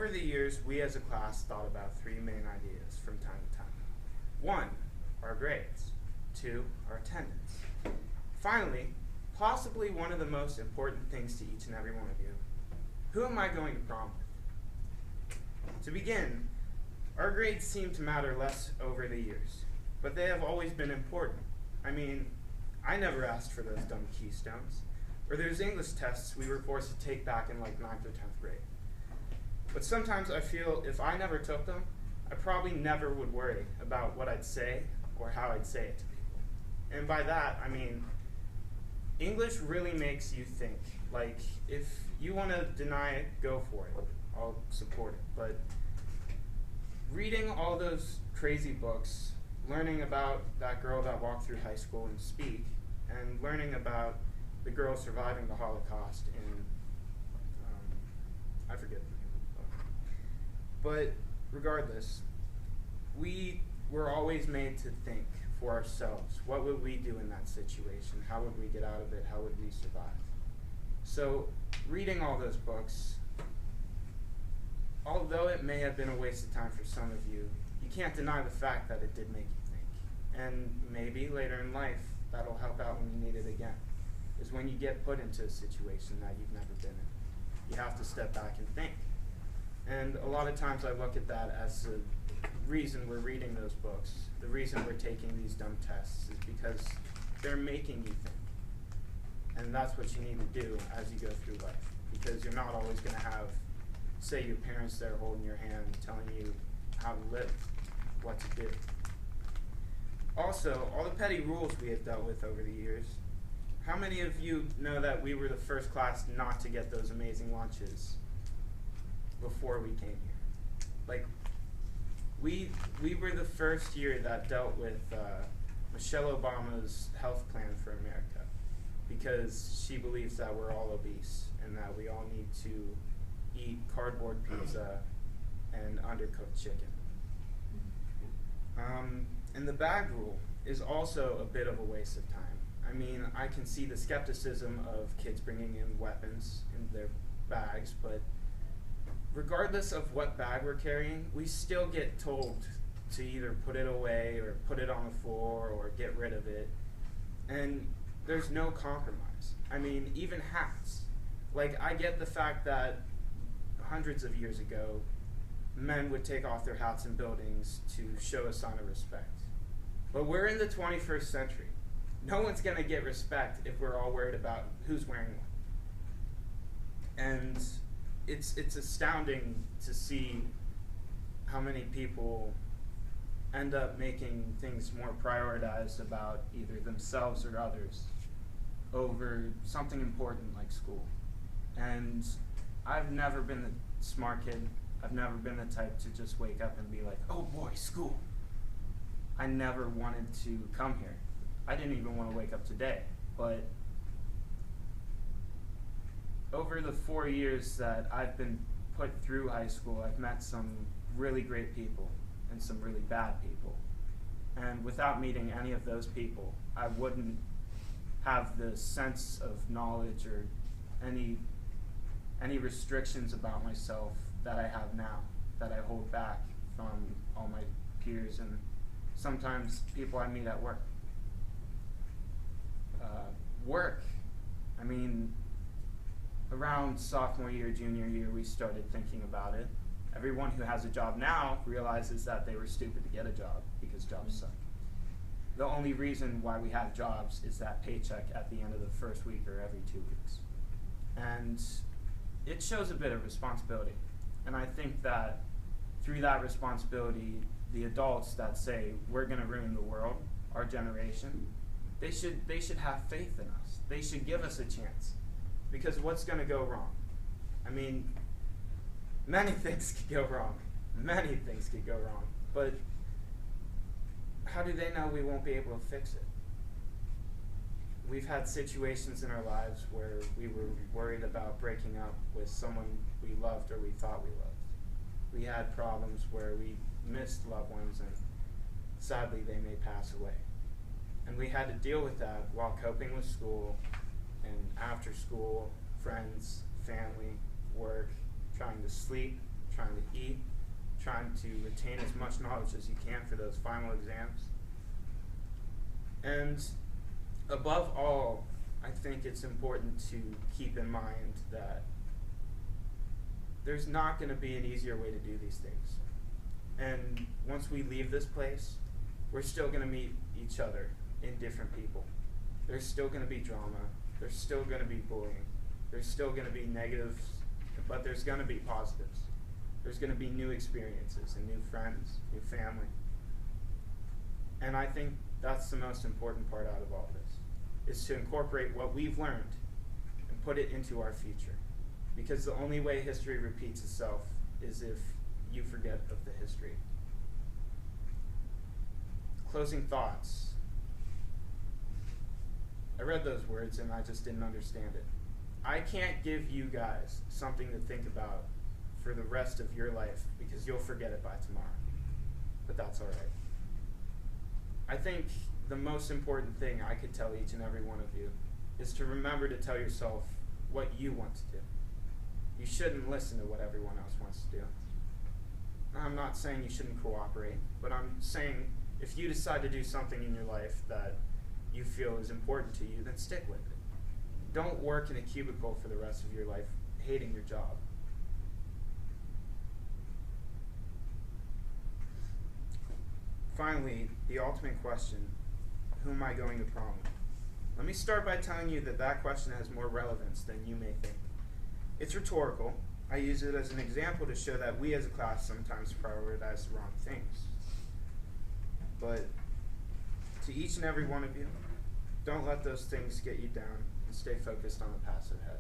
Over the years, we as a class thought about three main ideas from time to time. One, our grades. Two, our attendance. Finally, possibly one of the most important things to each and every one of you, who am I going to prom with? To begin, our grades seem to matter less over the years, but they have always been important. I mean, I never asked for those dumb keystones, or those English tests we were forced to take back in like 9th or 10th grade. But sometimes I feel if I never took them, I probably never would worry about what I'd say or how I'd say it to people. And by that, I mean, English really makes you think. Like, if you want to deny it, go for it. I'll support it. But reading all those crazy books, learning about that girl that walked through high school and Speak, and learning about the girl surviving the Holocaust in, I forget the name of the book. But regardless, we were always made to think for ourselves. What would we do in that situation? How would we get out of it? How would we survive? So reading all those books, although it may have been a waste of time for some of you, you can't deny the fact that it did make you think. And maybe later in life, that'll help out when you need it again. Is when you get put into a situation that you've never been in. You have to step back and think. And a lot of times I look at that as the reason we're reading those books, the reason we're taking these dumb tests, is because they're making you think. And that's what you need to do as you go through life. Because you're not always going to have, say, your parents there holding your hand, telling you how to live, what to do. Also, all the petty rules we have dealt with over the years. How many of you know that we were the first class not to get those amazing lunches before we came here? Like, we were the first year that dealt with Michelle Obama's health plan for America, because she believes that we're all obese and that we all need to eat cardboard pizza and undercooked chicken. And the bag rule is also a bit of a waste of time. I mean, I can see the skepticism of kids bringing in weapons in their bags, but regardless of what bag we're carrying, we still get told to either put it away or put it on the floor or get rid of it. And there's no compromise. I mean, even hats. Like, I get the fact that hundreds of years ago, men would take off their hats in buildings to show a sign of respect. But we're in the 21st century. No one's going to get respect if we're all worried about who's wearing one. And it's astounding to see how many people end up making things more prioritized about either themselves or others over something important like school. And I've never been the smart kid. I've never been the type to just wake up and be like, oh boy, school. I never wanted to come here. I didn't even want to wake up today. But over the 4 years that I've been put through high school, I've met some really great people and some really bad people. And without meeting any of those people, I wouldn't have the sense of knowledge or any restrictions about myself that I have now, that I hold back from all my peers and sometimes people I meet at work. I mean, around sophomore year, junior year, we started thinking about it. Everyone who has a job now realizes that they were stupid to get a job because jobs suck. The only reason why we have jobs is that paycheck at the end of the first week or every 2 weeks. And it shows a bit of responsibility. And I think that through that responsibility, the adults that say we're going to ruin the world, our generation, they should have faith in us. They should give us a chance. Because what's going to go wrong? I mean, many things could go wrong. Many things could go wrong. But how do they know we won't be able to fix it? We've had situations in our lives where we were worried about breaking up with someone we loved or we thought we loved. We had problems where we missed loved ones and sadly they may pass away. And we had to deal with that while coping with school and after school, friends, family, work, trying to sleep, trying to eat, trying to retain as much knowledge as you can for those final exams. And above all, I think it's important to keep in mind that there's not going to be an easier way to do these things. And once we leave this place, we're still going to meet each other in different people. There's still going to be drama. There's still going to be bullying. There's still going to be negatives, but there's going to be positives. There's going to be new experiences and new friends, new family. And I think that's the most important part out of all this, is to incorporate what we've learned and put it into our future. Because the only way history repeats itself is if you forget of the history. Closing thoughts. I read those words and I just didn't understand it. I can't give you guys something to think about for the rest of your life because you'll forget it by tomorrow. But that's all right. I think the most important thing I could tell each and every one of you is to remember to tell yourself what you want to do. You shouldn't listen to what everyone else wants to do. I'm not saying you shouldn't cooperate, but I'm saying if you decide to do something in your life that you feel is important to you, then stick with it. Don't work in a cubicle for the rest of your life hating your job. Finally, the ultimate question, who am I going to prom with? Let me start by telling you that that question has more relevance than you may think. It's rhetorical. I use it as an example to show that we as a class sometimes prioritize the wrong things. But to each and every one of you, don't let those things get you down and stay focused on the path ahead.